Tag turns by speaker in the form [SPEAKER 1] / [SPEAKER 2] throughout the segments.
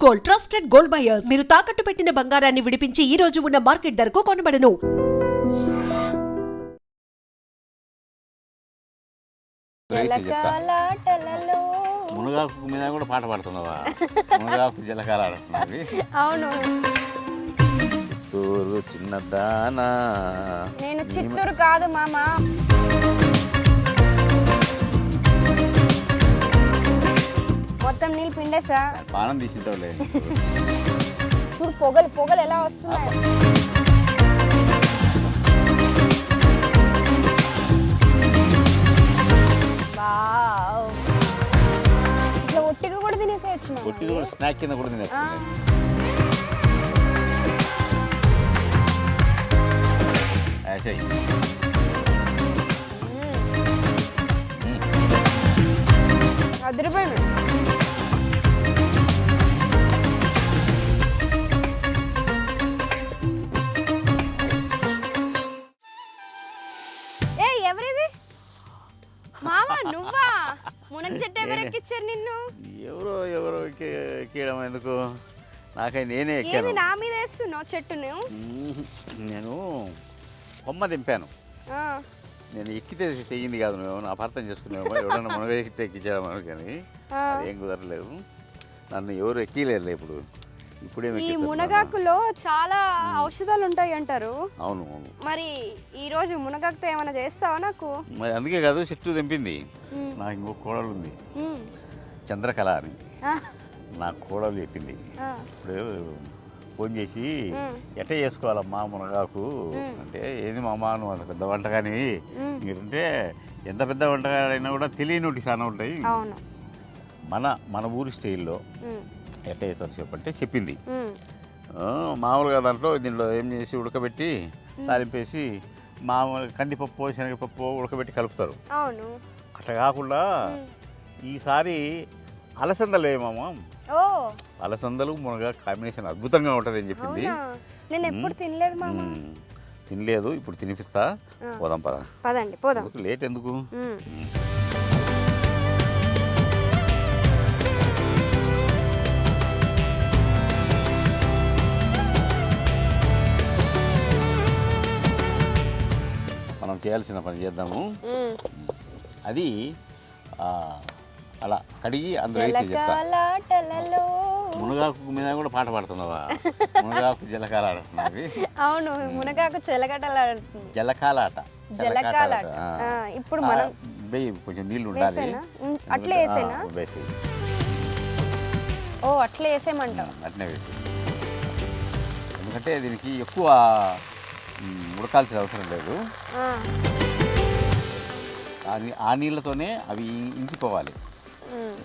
[SPEAKER 1] Gold, trusted gold buyers. మీరు తాకట్టు పెట్టిన బంగారాన్ని విడిపించి ఈ రోజు ఉన్న మార్కెట్ ధరకు కొనబడను.
[SPEAKER 2] మునగాకు మీద కూడా పాట పాడుతున్నావా? మునగాకు జలకాల ఆడుతున్నది.
[SPEAKER 3] అవును,
[SPEAKER 2] చిత్తూరు చిన్నదానా.
[SPEAKER 3] నేను చిత్తూరు కాదు మామ. మొత్తం నీళ్ళు పిండేసా.
[SPEAKER 2] పానం తీసింటావులే.
[SPEAKER 3] చూడు పొగలు పొగలు ఎలా వస్తున్నాయి. ఇట్లా ఒట్టిగా కూడా తినేసేయచ్చు.
[SPEAKER 2] ఒట్టిగా కూడా స్నాక్ కింద కూడా తినేస్తుంది.
[SPEAKER 3] అదిరిపోయింది. ఏ ఎవరిది మామ? నువ్వా? మునగ చెట్టు ఎవరు ఎక్కిచ్చారు నిన్ను?
[SPEAKER 2] ఎవరో ఎక్కడం ఎందుకు? నాకై నేనే
[SPEAKER 3] ఏది
[SPEAKER 2] ఎక్కాను.
[SPEAKER 3] నా మీద వేస్తున్నావు చెట్టును?
[SPEAKER 2] నేను కొమ్మ దింపాను. నేను ఎక్కితే తెగింది కాదు. నువ్వు నా అపార్థం చేసుకున్నావు. ఎవడన్నా మునగ ఎక్కించడం అని, కానీ అదేం కుదరలేదు. నన్ను ఎవరు ఎక్కిలేరు ఇప్పుడు. ఇప్పుడే
[SPEAKER 3] ఈ మునగాకులో చాలా ఔషధాలు ఉంటాయి అంటారు.
[SPEAKER 2] అవును అవును.
[SPEAKER 3] మరి ఈ రోజు మునగాకుతో ఏమైనా చేస్తావా నాకు?
[SPEAKER 2] మరి అందుకే కాదు చెట్టు తెంపింది. నాకు ఇంకో కోడలు ఉంది, చంద్రకళ అని. నా కోడలు చెప్పింది. ఇప్పుడు ఫోన్ చేసి ఎట్ట చేసుకోవాలమ్మా మునగాకు అంటే, ఏది మా అమ్మ నువ్వు అంత పెద్ద వంటకాని మీరంటే, ఎంత పెద్ద వంటకాడైనా కూడా తెలియనోటి చాలా ఉంటాయి. మన ఊరి స్టైల్లో ఎట్ట చేస్తారు చెప్పంటే చెప్పింది. మామూలుగా దీంట్లో ఏం చేసి ఉడకబెట్టి తాలింపేసి మామూలుగా కందిపప్పు శనగపప్పు ఉడకబెట్టి కలుపుతారు. అట్లా కాకుండా ఈసారి అలసందలు ఏమమ్మా, అలసందలు మునగా కాంబినేషన్ అద్భుతంగా ఉంటుంది అని చెప్పింది.
[SPEAKER 3] నేను ఎప్పుడు తినలేదు మామ.
[SPEAKER 2] తినలేదు, ఇప్పుడు తినిపిస్తా. పోదాం
[SPEAKER 3] పదండి పోదాం.
[SPEAKER 2] లేట్ ఎందుకు? మనం చేయాల్సిన పని చేద్దాము. అది అలా కడిగి అందులో వేసి చెప్తా. మునగాకు మీద కూడా పాట పాడుతున్నావా? మునగాకు జలకాల ఆడుతున్నది.
[SPEAKER 3] అవును, మునగాకు జలగటలాడుతుంది.
[SPEAKER 2] జలకాలాట.
[SPEAKER 3] ఇప్పుడు మనం
[SPEAKER 2] కొంచెం నీళ్ళు ఉండాలి.
[SPEAKER 3] అట్లే వేసేనా?
[SPEAKER 2] వేసి
[SPEAKER 3] అట్లే వేసేయమంటావు?
[SPEAKER 2] అట్లే వేసి. ఎందుకంటే దీనికి ఎక్కువ ఉడకాల్సిన అవసరం లేదు. ఆ నీళ్ళతోనే అవి ఇంకిపోవాలి.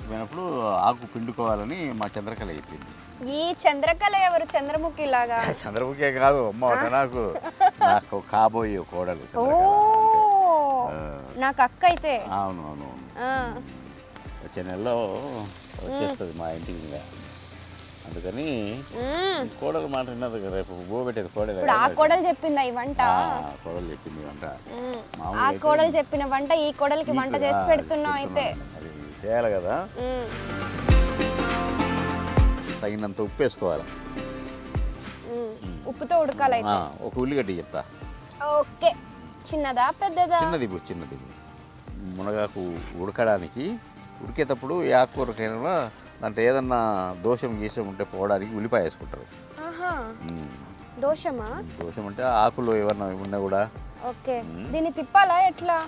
[SPEAKER 2] పోయినప్పుడు ఆకు పిండుకోవాలని మా చంద్రకళ చెప్పింది.
[SPEAKER 3] ఈ చంద్రకళ ఎవరు? చంద్రముఖి లాగా?
[SPEAKER 2] చంద్రముఖే కాదు అమ్మ, నాకు కాబోయే కోడలు.
[SPEAKER 3] నాకు అక్క అయితే.
[SPEAKER 2] అవును అవును. వచ్చే నెలలో వచ్చేస్తుంది మా ఇంటికి. అందుకని కోడలు మాట విన్నది. రేపు పెట్టేది కోడలు.
[SPEAKER 3] ఆ కోడలు చెప్పిందా ఈ వంట?
[SPEAKER 2] కోడలు చెప్పింది వంట.
[SPEAKER 3] ఆ కోడలు చెప్పిన వంట ఈ కోడలికి వంట చేసి పెడుతున్నావు అయితే.
[SPEAKER 2] చేయాలి కదా. తగినంత ఉప్పు వేసుకోవాలి.
[SPEAKER 3] ఉప్పుతో ఉడకాలి.
[SPEAKER 2] ఒక ఉల్లిగడ్డ చెప్తా.
[SPEAKER 3] ఓకే. చిన్నదా పెద్దదా?
[SPEAKER 2] చిన్నది. మునగాకు ఉడకడానికి, ఉడికేటప్పుడు ఈ ఆకుకూరకైనా దాంట్లో ఏదన్నా దోషం గీసం ఉంటే పోవడానికి ఉల్లిపాయ వేసుకుంటారు.
[SPEAKER 3] దోషమా?
[SPEAKER 2] దోషం అంటే ఆకులు ఏమన్నా ఉన్నా కూడా.
[SPEAKER 3] ఓకే. దీన్ని తిప్పాలా ఎట్లా?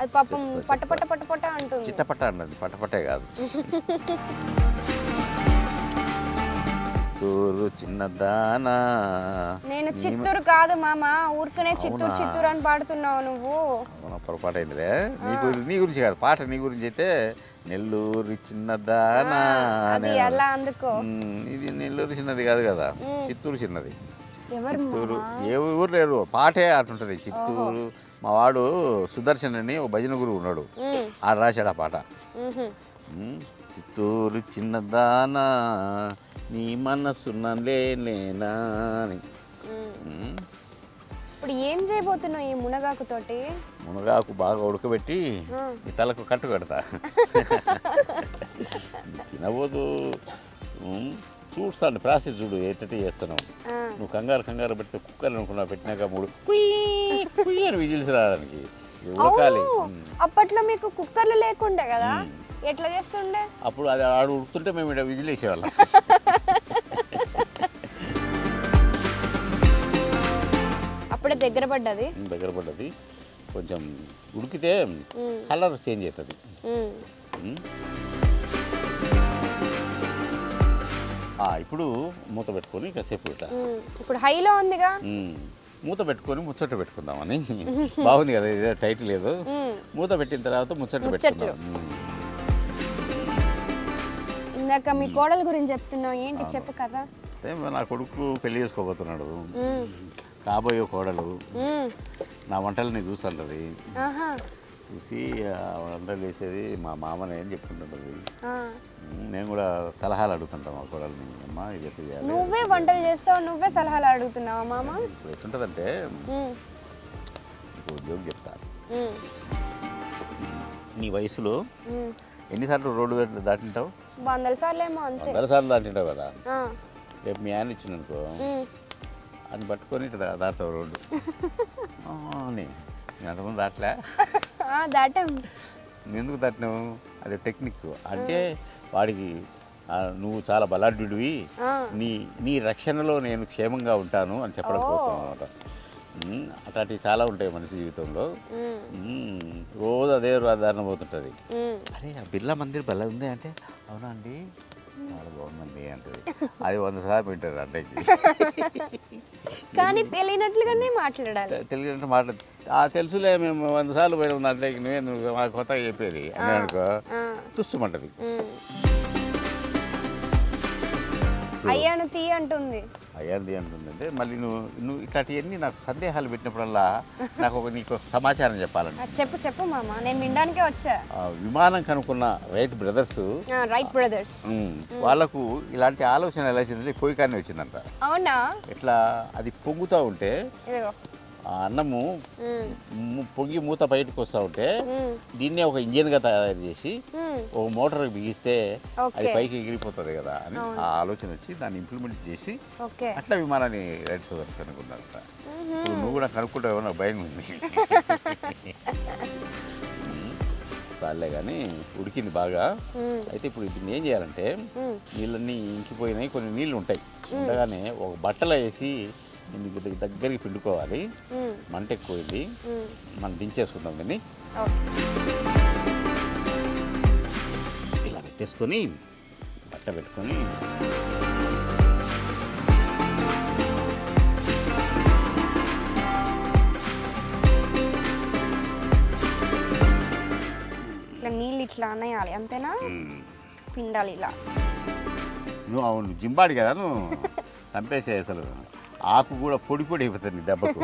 [SPEAKER 3] అది పాపం పట్టపట్ట అంటుంది.
[SPEAKER 2] చిట్టపట్ట అన్నది, పట్టపట్టే కాదు. చిత్తూరు చిన్నదానా.
[SPEAKER 3] నేను చిత్తూరు కాదు మామ. ఊరికనే చిత్తూరు అని పాడుతున్నావు నువ్వు.
[SPEAKER 2] పొరపాటు అయిందిలే. నీ గురించి కాదు పాట, నీ గురించి అయితే నెల్లూరు చిన్నదానా. ఇది నెల్లూరు చిన్నది కాదు కదా, చిత్తూరు చిన్నది. చిత్తూరు ఏ ఊరు లేరు, పాటే అటుంటది. చిత్తూరు మా వాడు సుదర్శన్ అని ఒక భజన గురువు ఉన్నాడు, ఆడ రాశాడు ఆ పాట. చిత్తూరు చిన్నదానా నీ మనసున్న లేనా అని.
[SPEAKER 3] ఇప్పుడు ఏం చేయబోతున్నావు ఈ మునగాకు తోటి?
[SPEAKER 2] మునగాకు బాగా ఉడకబెట్టి ఈ తలకు కట్టు కడతా. తినబోదు చూస్తాను ప్రాసెస్ చూడు ఎట్ట చేస్తున్నావు. నువ్వు కంగారు పెడితే కుక్కర్ అనుకున్నా పెట్టినాక 3 కుయ్యి అని విజిల్స్ రావడానికి ఇది ఉడకాలి.
[SPEAKER 3] అప్పట్లో మీకు కుక్కర్లు లేకుండే కదా, ఎట్లా చేస్తుండే?
[SPEAKER 2] అప్పుడు అది ఆడు ఉడుకుతుంటే మేము ఇక్కడ విజిల్ వేసేవాళ్ళం.
[SPEAKER 3] అప్పుడే దగ్గర పడ్డది.
[SPEAKER 2] కొంచెం ఉడికితే కలర్ చేంజ్ అవుతుంది. ఇప్పుడు మూత పెట్టుకొని కాసేపు ఇట్లా
[SPEAKER 3] ఇప్పుడు హైలో ఉందిగా,
[SPEAKER 2] మూత పెట్టుకొని ముచ్చట పెట్టుకుందామని. బాగుంది కదా, ఇదే టైటిల్ లేదు. మూత పెట్టిన తర్వాత ముచ్చట పెట్టుకుందాం.
[SPEAKER 3] ఇందాక మీ కోడల గురించి చెప్తున్నావు, ఏంటి చెప్పు కదా.
[SPEAKER 2] నా కొడుకు పెళ్లి చేసుకోబోతున్నాడు, కాబోయే కోడలు నా వంటలని చూస్తుంటుంది. చూసి వంటలు చేసేది మా మామని ఏం చెప్పుకుంటుంటుంది. నేను కూడా సలహాలు అడుగుతుంటాను మా కోడల్ని. అమ్మా ఇది ఎట్లా చేయాలి.
[SPEAKER 3] నువ్వే వంటలు చేస్తావు, నువ్వే సలహాలు అడుగుతున్నావా మామ?
[SPEAKER 2] ఇప్పుడు ఎట్లుంటుందంటే ఇప్పుడు ఉద్యోగం చెప్తాను. నీ వయసులో ఎన్నిసార్లు రోడ్డు దాటింటావు?
[SPEAKER 3] 100 సార్లు ఏమో. అంతే
[SPEAKER 2] 100 సార్లు దాటింటావు కదా. రేపు మీ ఆయన ఇచ్చిందనుకో, అది పట్టుకొని దాటావు రోడ్డు. నేను అంతకుముందు దాటలే.
[SPEAKER 3] దాటాం.
[SPEAKER 2] ఎందుకు దాటినావు? అది టెక్నిక్. అంటే వాడికి నువ్వు చాలా బలాఢ్యుడివి, నీ రక్షణలో నేను క్షేమంగా ఉంటాను అని చెప్పడం కోసం అన్నమాట. అట్లాంటివి చాలా ఉంటాయి మనిషి జీవితంలో. రోజు అదే దారుణం పోతుంటుంది. అరే ఆ బిర్లా మందిర్ భలే ఉంది అంటే, అవునా అండి చాలా బాగుందండి అంటది. అది 100 సార్లు వింటారు అడ్డకి.
[SPEAKER 3] కానీ తెలియనట్లుగానే మాట్లాడాలి.
[SPEAKER 2] తెలియనట్టు తెలుసులే మేము 100 సార్లు పోయిన అడ్డకి, నువ్వు మా కొత్తగా చెప్పేది అని అనుకో, తుస్సుమంటది.
[SPEAKER 3] అయ్యాను తీ అంటుంది.
[SPEAKER 2] అయ్యాది అంటుందంటే మళ్ళీ నువ్వు ఇట్లాంటివన్నీ నాకు సందేహాలు పెట్టినప్పుడల్లా నీకు సమాచారం చెప్పాలండి.
[SPEAKER 3] చెప్పు మామ, నేను వినడానికే వచ్చా.
[SPEAKER 2] విమానం కనుక్కున్న రైట్ బ్రదర్స్ వాళ్ళకు ఇలాంటి ఆలోచన ఎలా వచ్చిందంటే పొయ్యి కానీ వచ్చిందంట.
[SPEAKER 3] అవునా?
[SPEAKER 2] ఇట్లా అది పొంగుతూ ఉంటే ఆ అన్నము పొంగి మూత బయటకు వస్తూ ఉంటే దీన్నే ఒక ఇంజిన్గా తయారు చేసి ఒక మోటార్ బిగిస్తే అది పైకి ఎగిరిపోతుంది కదా అని ఆ ఆలోచన వచ్చి దాన్ని ఇంప్లిమెంట్ చేసి అట్లా విమానాన్ని రైట్ సోదరు కనుక్కున్నారట. నువ్వు కూడా కనుక్కుంటావు, నాకు భయం ఉంది. చాలే కానీ ఉడికింది బాగా. అయితే ఇప్పుడు దీన్ని ఏం చేయాలంటే, నీళ్ళన్నీ ఇంకిపోయినాయి, కొన్ని నీళ్ళు ఉంటాయి. ఉండగానే ఒక బట్టలో వేసి దగ్గరికి పిండుకోవాలి. మంట ఎక్కువైంది, మనం దించేసుకుందాం. దీన్ని ఇలా పెట్టేసుకొని బట్ట పెట్టుకొని
[SPEAKER 3] ఇట్లా నీళ్ళు ఇట్లా అన్నయాలి, అంతేనా? పిండాలి ఇలా.
[SPEAKER 2] నువ్వు అవును జింబాడి కదా, నువ్వు చంపేసే అసలు ఆకు కూడా పొడి అయిపోతుంది నీ దెబ్బకు.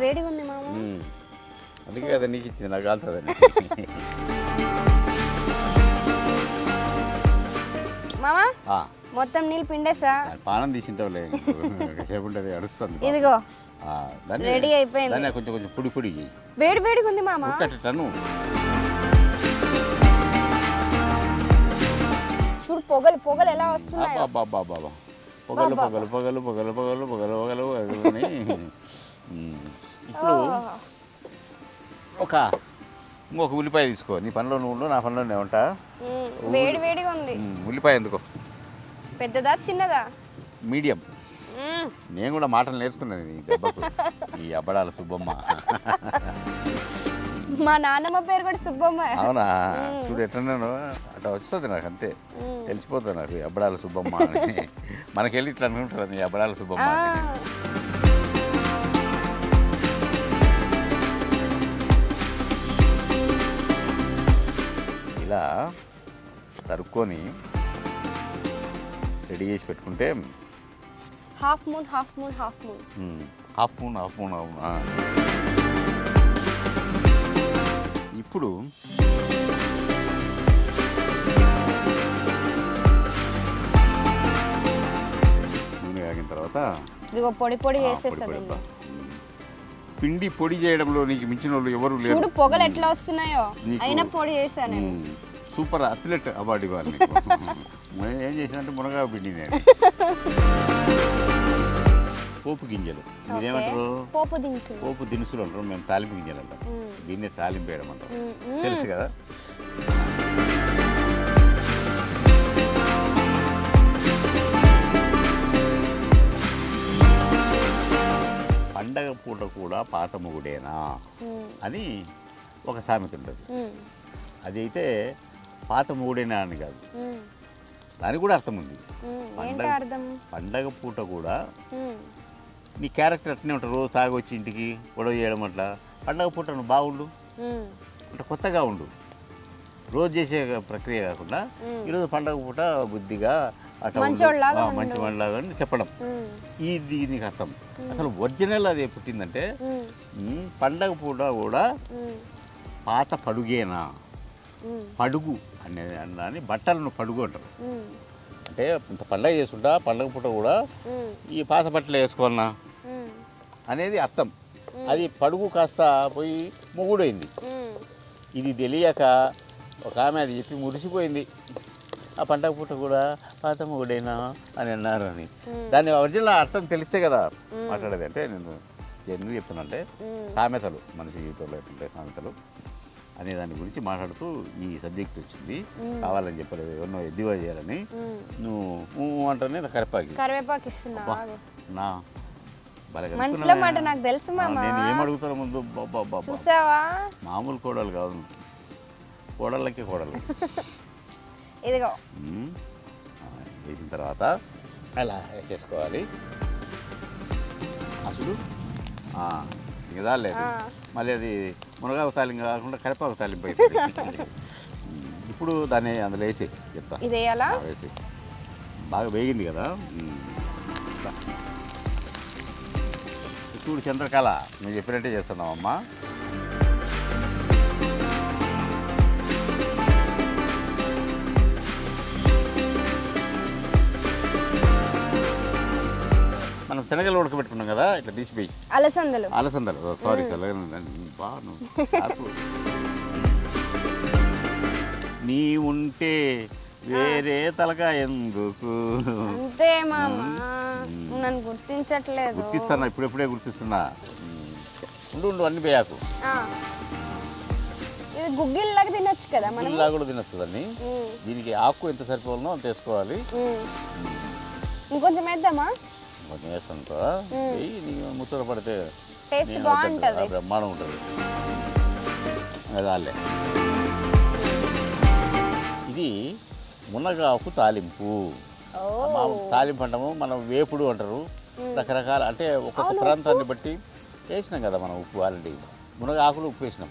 [SPEAKER 3] వేడిగా ఉంది మామ.
[SPEAKER 2] అందుకే కదా నీకు ఇచ్చింది, నాకు కాలుతుందని.
[SPEAKER 3] మామా మొత్తం నీళ్ళు పిండేసా.
[SPEAKER 2] పానం తీసింటావులే, సేపు ఉంటుంది, అడుస్తుంది.
[SPEAKER 3] ఇదిగో
[SPEAKER 2] దాన్ని
[SPEAKER 3] రెడీ అయిపోయింది.
[SPEAKER 2] దాన్ని కొంచెం పొడి
[SPEAKER 3] వేడిగా ఉంది మామ. చూడు పొగలు ఎలా వస్తున్నాయి.
[SPEAKER 2] పొగలు. ఇప్పుడు ఇంకొక ఉల్లిపాయ తీసుకో. నీ పనిలో నువ్వు ఉండు, నా పనిలో నేను ఉంటా.
[SPEAKER 3] వేడిగా ఉంది.
[SPEAKER 2] ఉల్లిపాయ ఎందుకో?
[SPEAKER 3] పెద్దదా చిన్నదా?
[SPEAKER 2] మీడియం. నేను కూడా మాటలు నేర్చుకున్నాను ఈ దెబ్బకు. ఈ అబ్బడాల సుబ్బమ్మ.
[SPEAKER 3] మా నాన్నమ్మ పేరు కూడా సుబ్బమ్మ.
[SPEAKER 2] అవునా? చూడు ఎట్లన్నాను, అట్లా వస్తుంది నాకు, అంతే తెలిసిపోతుంది నాకు అబ్బడాల సుబ్బమ్మ అని. మనకెళ్ళి ఇట్లా అనుకుంటుంది ఈ అబ్బడాల సుబ్బమ్మ. ఇలా తరుక్కొని రెడీ చేసి పెట్టుకుంటే
[SPEAKER 3] హాఫ్ మూన్.
[SPEAKER 2] ఇప్పుడు నూనె ఆగిన తర్వాత
[SPEAKER 3] ఇదిగో పొడి వేసేస్తుంది.
[SPEAKER 2] పిండి పొడి చేయడంలో నీకు మించిన వాళ్ళు ఎవరు లేరు.
[SPEAKER 3] చూడు పొగలు ఎట్లా వస్తున్నాయో,
[SPEAKER 2] నీకు-
[SPEAKER 3] అయినా పొడి చేశాను నేను.
[SPEAKER 2] సూపర్ అథ్లెట్ అవార్డు ఇవ్వాలి. నేను ఏం చేసినంటే మునగాకు పిండి నేను. పోపు గింజలు ఇదేమంటారు?
[SPEAKER 3] పోపు దినుసులు.
[SPEAKER 2] పోపు దినుసులు అంటారు, మేము తాలింపు గింజలు అంటాం. దీన్నే తాలింపు వేయడం అంటాం. తెలుసు కదా. పండగ పూట కూడా పాత మొగుడేనా అని ఒక సామెత ఉంటుంది. అది అయితే పాత మొగుడేనా అని కాదు, దానికి కూడా అర్థం ఉంది. పండగ పూట కూడా నీ క్యారెక్టర్ అట్నే ఉంటుంది. రోజు తాగి వచ్చి ఇంటికి గొడవ చేయడం అట్లా. పండగ పూట నువ్వు బాగుండు అంటే కొత్తగా ఉండు, రోజు చేసే ప్రక్రియ కాకుండా ఈరోజు పండగ పూట బుద్ధిగా అట్లా మంచి వాళ్ళలాగా అని చెప్పడం. ఇది నీకు అర్థం. అసలు ఒరిజినల్ అది పుట్టిందంటే పండగ పూట కూడా పాత పడుగేనా, పడుగు అని బట్టలను పడుగు అంటారు. అంటే ఇంత పండగ చేసుకుంటా పండగ పూట కూడా ఈ పాత బట్టలు వేసుకోవాలన్నా అనేది అర్థం. అది పడుగు కాస్త పోయి మొగుడైంది. ఇది తెలియక ఒక ఆమె అది చెప్పి మురిసిపోయింది, ఆ పండగ పూట కూడా పాత మొగుడైనా అని అన్నారు అని. దాని ఒరిజినల్ అర్థం తెలిస్తే కదా మాట్లాడేది. అంటే నేను ఎందుకు చెప్తున్నా అంటే సామెతలు మనిషి జీవితంలో ఎట్లుంటాయి సామెతలు అనే దాని గురించి మాట్లాడుతూ ఈ సబ్జెక్ట్ వచ్చింది. కావాలని చెప్పలేదు, ఎవరినో ఎద్దివా చేయాలని. నువ్వు అంటేనే కరివేపాకు ఇస్తున్నా నా
[SPEAKER 3] మనసులో మాట నాకు తెలుసు మామ.
[SPEAKER 2] నేను ఏం అడుగుతాను ముందు
[SPEAKER 3] చూసావా,
[SPEAKER 2] మామూలు కోడలు కాదు, కోడళ్ళకి కోడలు.
[SPEAKER 3] ఇదిగో
[SPEAKER 2] వేసిన తర్వాత అలా వేసేసుకోవాలి. అసలు ఇంకా లేదు, మళ్ళీ అది మునగాకు తాలింపు కాకుండా కరివేపాకు తాలింపు అవుతుంది. ఇప్పుడు దాన్ని అందులో వేసి చెప్తా.
[SPEAKER 3] ఇది వేయాలా?
[SPEAKER 2] వేసి బాగా వేగింది కదా. చూడు చంద్రకళ, నేను చెప్పినట్టే చేస్తున్నావమ్మా. మనం శనగలు ఉడకబెట్టుకున్నాం కదా, ఇట్లా తీసిపోయి అలసందలు సారీ నీ ఉంటే వేరే తలకా ఎందుకు
[SPEAKER 3] అంతే మామ, నన్ను గుర్తించట్లేదు.
[SPEAKER 2] గుర్తిస్తున్నా, ఇప్పుడెప్పుడే గుర్తిస్తున్నా. ఉండు అన్ని వేయాకు.
[SPEAKER 3] ఇది గుగ్గిల్లాగా తినొచ్చు కదా మనం.
[SPEAKER 2] ఇలా కూడా తినొచ్చు దాన్ని. దీనికి ఆకు ఎంత సరిపోవాలనో అంత వేసుకోవాలి.
[SPEAKER 3] ఇంకొంచెం వేద్దామా?
[SPEAKER 2] కొంచెం వేస్తాను కదా, నీకు ముచ్చట పడితే
[SPEAKER 3] టేస్ట్ బాగుంటుంది,
[SPEAKER 2] బ్రహ్మాండం ఉంటుంది. అదాలే ఇది మునగాకు తాలింపు. తాలింపు అంటాము, మనం వేపుడు అంటారు. రకరకాల అంటే ఒక్కొక్క ప్రాంతాన్ని బట్టి వేసినాం కదా మనం ఉప్పు. ఆల్రెడీ మునగాకులు ఉప్పు వేసినాం.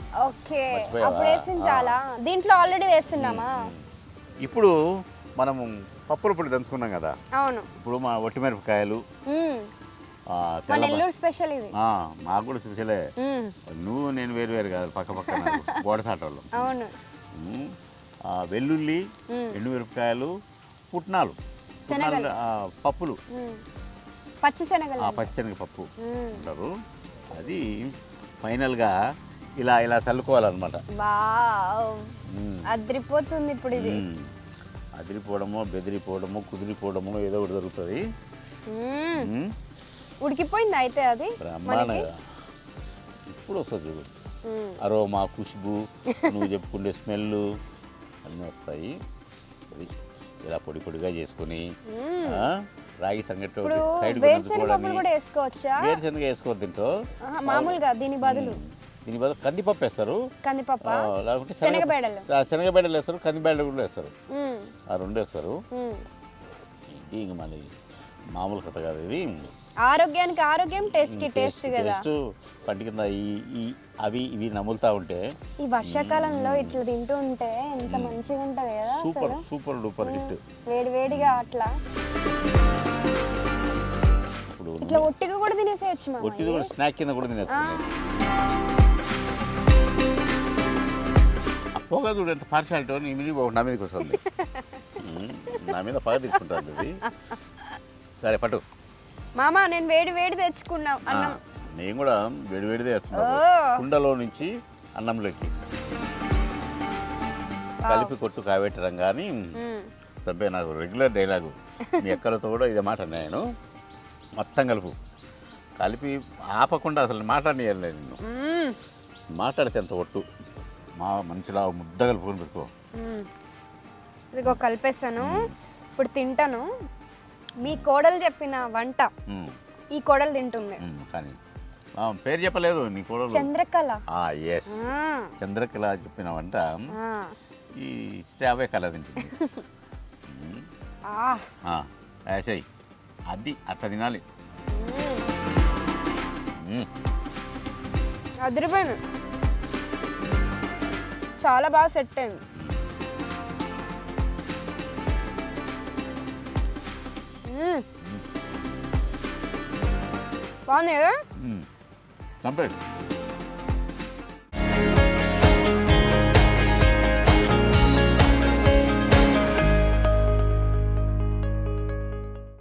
[SPEAKER 3] దీంట్లో ఆల్రెడీ వేస్తున్నామా?
[SPEAKER 2] ఇప్పుడు మనము పప్పుల పొడి దంచుకున్నాం కదా.
[SPEAKER 3] అవును.
[SPEAKER 2] ఇప్పుడు మా ఒట్టిమిరపకాయలు
[SPEAKER 3] స్పెషల్ ఇది.
[SPEAKER 2] మాకు కూడా స్పెషలే. నువ్వు నేను వేరు వేరు కాదు, పక్క పక్కన గోడసాటలు.
[SPEAKER 3] అవును.
[SPEAKER 2] వెల్లుల్లి, ఎండుమిరపకాయలు, పుట్నాలు, పప్పులు, పచ్చిశనగ పప్పు అంటారు. అది ఫైనల్గా ఇలా ఇలా చల్లుకోవాలన్నమాట.
[SPEAKER 3] అదిరిపోతుంది ఇప్పుడు ఇది.
[SPEAKER 2] అదిరిపోవడమో బెదిరిపోవడమో కుదిరిపోవడమో ఏదో ఒకటి జరుగుతుంది.
[SPEAKER 3] ఉడికిపోయింది అయితే అది
[SPEAKER 2] బ్రహ్మాండంగా. ఇప్పుడు వస్తుంది చూడు, అరోమా, ఖుష్బు, నువ్వు చెప్పుకుంటే స్మెల్ అన్నీ వస్తాయి. అది ఇలా పొడి పొడిగా చేసుకుని రాగి సంగటి సైడ్ వేరుశనగ వేసుకోవద్దు దీంట్లో.
[SPEAKER 3] మామూలుగా దీని బదులు
[SPEAKER 2] కందిపప్పు వేస్తారు, లేకుంటే శనగబెడలు వేస్తారు, కందిబెడలు కూడా వేస్తారు. ఆ రెండు వేస్తారు. ఇది ఇంక మళ్ళీ మామూలు కథ కాదు ఇది.
[SPEAKER 3] ఆరోగ్యానికి ఆరోగ్యం, టేస్ట్ టేస్ట్ కదా.
[SPEAKER 2] పంటి కింద అవి ఇవి నములుతా ఉంటే
[SPEAKER 3] ఈ వర్షాకాలంలో ఇట్లా తింటూ ఉంటే ఎంత మంచిగా ఉంటది కదా.
[SPEAKER 2] Super super duper hit.
[SPEAKER 3] వేడి వేడిగా అట్లా
[SPEAKER 2] ఇప్పుడు
[SPEAKER 3] ఇట్లా ఒట్టిగా కూడా తినేసేయచ్చు.
[SPEAKER 2] ఒట్టిగా కూడా స్నాక్ కింద కూడా తినేస్తుంది. పోగా చూడు ఎంత పార్షాలిటీ. నీ మీద నా మీదకి వస్తుంది, నా మీద పగ తీసుకుంటుంది అది. సరే పట్టు
[SPEAKER 3] మామ, నేను వేడి వేడి తెచ్చుకున్నా అన్నం.
[SPEAKER 2] నేను కూడా వేడివేడిదే వేస్తున్నాను కుండలో నుంచి అన్నంలోకి కలిపి కొట్టు కావెట్టడం కానీ సభ్య నాకు రెగ్యులర్ డైలాగు మీ ఎక్కలతో కూడా ఇదే మాట నేను మొత్తం కలిపి ఆపకుండా అసలు మాట్లాడనియాలి నిన్ను మాట్లాడితే ఎంత ఒట్టు మా మంచిలా ముద్ద కలుపుకొని పెట్టుకో
[SPEAKER 3] ఇదిగో కలిపేస్తాను ఇప్పుడు తింటాను మీ కోడలు చెప్పిన వంట ఈ కోడలు తింటుంది
[SPEAKER 2] కానీ పేరు చెప్పలేదు నీ కూడా
[SPEAKER 3] చంద్రకళ
[SPEAKER 2] ఎస్ చంద్రకళ చెప్పిన వంట ఈ సేవే కళ తింటుంది చెయ్యి అది అట్లా తినాలి
[SPEAKER 3] అదిరిపోయింది చాలా బాగా సెట్ అయింది బాగుంది కదా
[SPEAKER 2] చంపేది